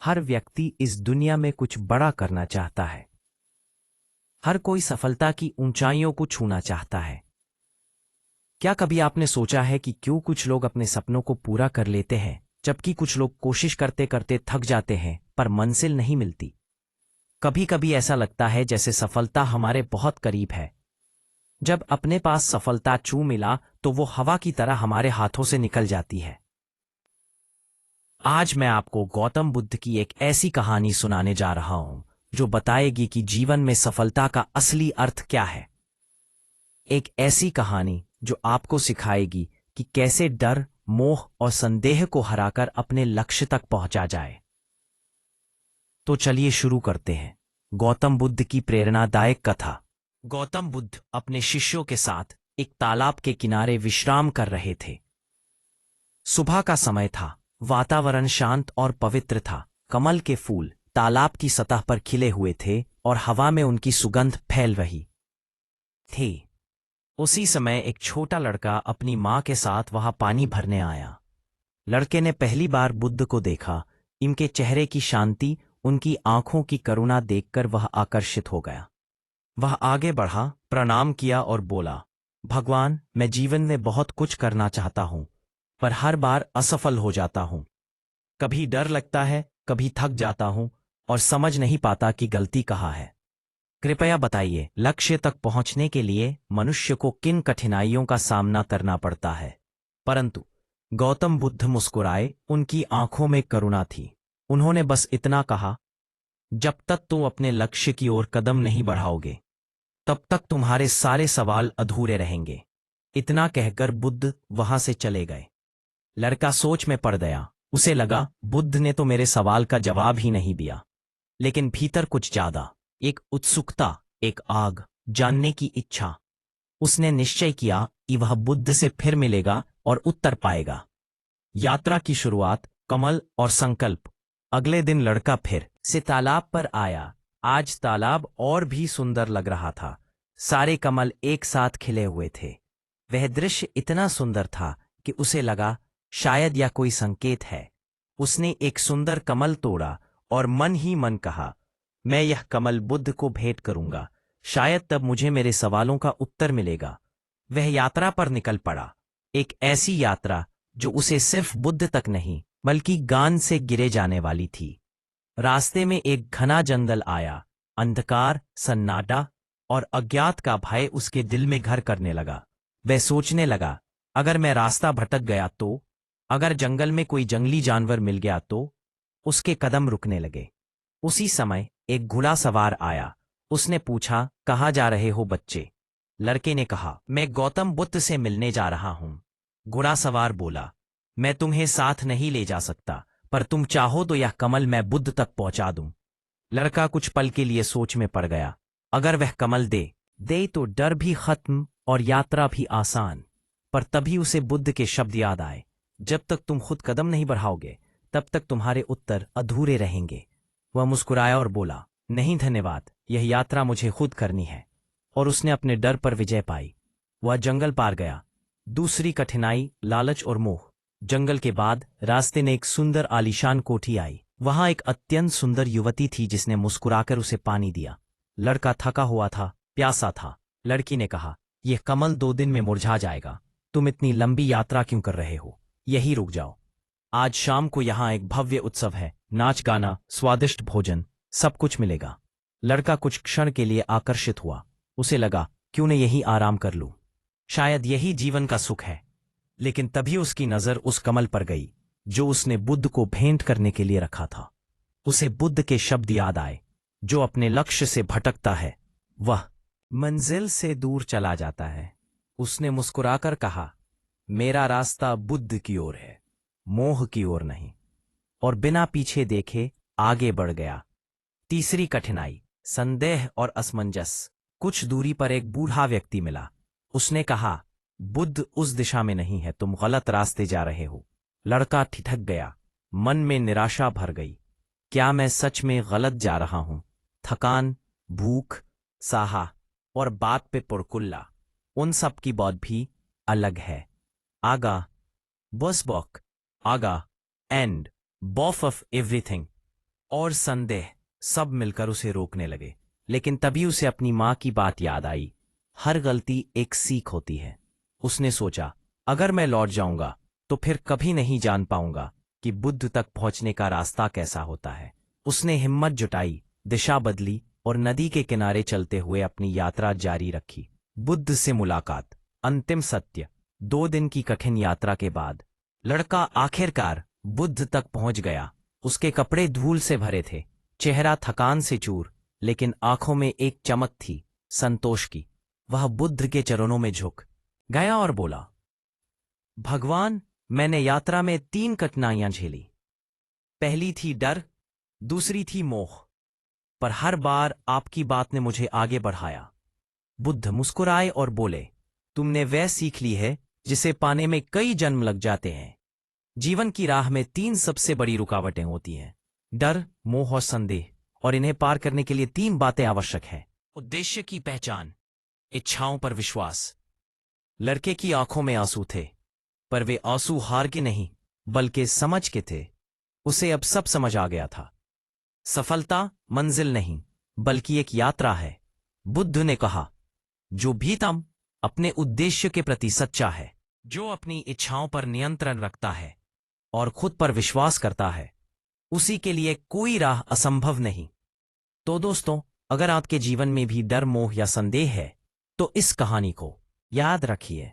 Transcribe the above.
हर व्यक्ति इस दुनिया में कुछ बड़ा करना चाहता है। हर कोई सफलता की ऊंचाइयों को छूना चाहता है। क्या कभी आपने सोचा है कि क्यों कुछ लोग अपने सपनों को पूरा कर लेते हैं, जबकि कुछ लोग कोशिश करते करते थक जाते हैं पर मंजिल नहीं मिलती? कभी कभी ऐसा लगता है जैसे सफलता हमारे बहुत करीब है। जब अपने पास सफलता छू मिला तो वो हवा की तरह हमारे हाथों से निकल जाती है। आज मैं आपको गौतम बुद्ध की एक ऐसी कहानी सुनाने जा रहा हूं जो बताएगी कि जीवन में सफलता का असली अर्थ क्या है। एक ऐसी कहानी जो आपको सिखाएगी कि कैसे डर, मोह और संदेह को हराकर अपने लक्ष्य तक पहुंचा जाए। तो चलिए शुरू करते हैं। गौतम बुद्ध की प्रेरणादायक कथा। गौतम बुद्ध अपने शिष्यों के साथ एक तालाब के किनारे विश्राम कर रहे थे। सुबह का समय था। वातावरण शांत और पवित्र था। कमल के फूल तालाब की सतह पर खिले हुए थे और हवा में उनकी सुगंध फैल रही थी। उसी समय एक छोटा लड़का अपनी मां के साथ वहां पानी भरने आया। लड़के ने पहली बार बुद्ध को देखा। इनके चेहरे की शांति, उनकी आंखों की करुणा देखकर वह आकर्षित हो गया। वह आगे बढ़ा, प्रणाम किया और बोला, भगवान, मैं जीवन में बहुत कुछ करना चाहता हूं, पर हर बार असफल हो जाता हूं। कभी डर लगता है, कभी थक जाता हूं और समझ नहीं पाता कि गलती कहाँ है। कृपया बताइए, लक्ष्य तक पहुंचने के लिए मनुष्य को किन कठिनाइयों का सामना करना पड़ता है? परंतु गौतम बुद्ध मुस्कुराए। उनकी आंखों में करुणा थी। उन्होंने बस इतना कहा, जब तक तुम अपने लक्ष्य की ओर कदम नहीं बढ़ाओगे, तब तक तुम्हारे सारे सवाल अधूरे रहेंगे। इतना कहकर बुद्ध वहां से चले गए। लड़का सोच में पड़ गया। उसे लगा, बुद्ध ने तो मेरे सवाल का जवाब ही नहीं दिया। लेकिन भीतर कुछ ज्यादा, एक उत्सुकता, एक आग, जानने की इच्छा। उसने निश्चय किया कि वह बुद्ध से फिर मिलेगा और उत्तर पाएगा। यात्रा की शुरुआत, कमल और संकल्प। अगले दिन लड़का फिर से तालाब पर आया। आज तालाब और भी सुंदर लग रहा था। सारे कमल एक साथ खिले हुए थे। वह दृश्य इतना सुंदर था कि उसे लगा, शायद यह कोई संकेत है। उसने एक सुंदर कमल तोड़ा और मन ही मन कहा, मैं यह कमल बुद्ध को भेंट करूंगा। शायद तब मुझे मेरे सवालों का उत्तर मिलेगा। वह यात्रा पर निकल पड़ा। एक ऐसी यात्रा जो उसे सिर्फ बुद्ध तक नहीं, बल्कि गान से गिरे जाने वाली थी। रास्ते में एक घना जंगल आया। अंधकार, सन्नाटा और अज्ञात का भय उसके दिल में घर करने लगा। वह सोचने लगा, अगर मैं रास्ता भटक गया तो? अगर जंगल में कोई जंगली जानवर मिल गया तो? उसके कदम रुकने लगे। उसी समय एक घोड़ा सवार आया। उसने पूछा, कहाँ जा रहे हो बच्चे? लड़के ने कहा, मैं गौतम बुद्ध से मिलने जा रहा हूं। घोड़ा सवार बोला, मैं तुम्हें साथ नहीं ले जा सकता, पर तुम चाहो तो यह कमल मैं बुद्ध तक पहुंचा दूं। लड़का कुछ पल के लिए सोच में पड़ गया। अगर वह कमल दे तो डर भी खत्म और यात्रा भी आसान। पर तभी उसे बुद्ध के शब्द याद आए, जब तक तुम खुद कदम नहीं बढ़ाओगे, तब तक तुम्हारे उत्तर अधूरे रहेंगे। वह मुस्कुराया और बोला, नहीं धन्यवाद, यह यात्रा मुझे खुद करनी है। और उसने अपने डर पर विजय पाई। वह जंगल पार गया। दूसरी कठिनाई, लालच और मोह। जंगल के बाद रास्ते में एक सुंदर आलीशान कोठी आई। वहां एक अत्यंत सुंदर युवती थी जिसने मुस्कुराकर उसे पानी दिया। लड़का थका हुआ था, प्यासा था। लड़की ने कहा, यह कमल 2 दिन में मुरझा जाएगा। तुम इतनी लंबी यात्रा क्यों कर रहे हो? यही रुक जाओ। आज शाम को यहाँ एक भव्य उत्सव है। नाच गाना, स्वादिष्ट भोजन, सब कुछ मिलेगा। लड़का कुछ क्षण के लिए आकर्षित हुआ। उसे लगा, क्यों न यही आराम कर लूं? शायद यही जीवन का सुख है। लेकिन तभी उसकी नजर उस कमल पर गई जो उसने बुद्ध को भेंट करने के लिए रखा था। उसे बुद्ध के शब्द याद आए, जो अपने लक्ष्य से भटकता है वह मंजिल से दूर चला जाता है। उसने मुस्कुराकर कहा, मेरा रास्ता बुद्ध की ओर है, मोह की ओर नहीं। और बिना पीछे देखे आगे बढ़ गया। तीसरी कठिनाई, संदेह और असमंजस। कुछ दूरी पर एक बूढ़ा व्यक्ति मिला। उसने कहा, बुद्ध उस दिशा में नहीं है, तुम गलत रास्ते जा रहे हो। लड़का ठिठक गया। मन में निराशा भर गई। क्या मैं सच में गलत जा रहा हूं? थकान, भूख, साहा और बात पे पुरकुल्ला, उन सब की बात भी अलग है। आगा, बस बॉक, आगा, एंड बॉफ ऑफ एवरीथिंग। और संदेह सब मिलकर उसे रोकने लगे। लेकिन तभी उसे अपनी माँ की बात याद आई। हर गलती एक सीख होती है। उसने सोचा, अगर मैं लौट जाऊंगा तो फिर कभी नहीं जान पाऊंगा कि बुद्ध तक पहुंचने का रास्ता कैसा होता है। उसने हिम्मत जुटाई, दिशा बदली और नदी के किनारे चलते हुए अपनी यात्रा जारी रखी। बुद्ध से मुलाकात, अंतिम सत्य। 2 दिन की कठिन यात्रा के बाद लड़का आखिरकार बुद्ध तक पहुंच गया। उसके कपड़े धूल से भरे थे, चेहरा थकान से चूर, लेकिन आंखों में एक चमक थी, संतोष की। वह बुद्ध के चरणों में झुक गया और बोला, भगवान, मैंने यात्रा में 3 कठिनाइयां झेली। पहली थी डर, दूसरी थी मोह, पर हर बार आपकी बात ने मुझे आगे बढ़ाया। बुद्ध मुस्कुराए और बोले, तुमने वह सीख ली है जिसे पाने में कई जन्म लग जाते हैं। जीवन की राह में 3 सबसे बड़ी रुकावटें होती हैं, डर, मोह और संदेह, और इन्हें पार करने के लिए 3 बातें आवश्यक हैं। उद्देश्य की पहचान, इच्छाओं पर विश्वास। लड़के की आंखों में आंसू थे, पर वे आंसू हार के नहीं बल्कि समझ के थे। उसे अब सब समझ आ गया था। सफलता मंजिल नहीं बल्कि एक यात्रा है। बुद्ध ने कहा, जो भी तुम अपने उद्देश्य के प्रति सच्चा है, जो अपनी इच्छाओं पर नियंत्रण रखता है और खुद पर विश्वास करता है, उसी के लिए कोई राह असंभव नहीं। तो दोस्तों, अगर आपके जीवन में भी डर, मोह या संदेह है तो इस कहानी को याद रखिए।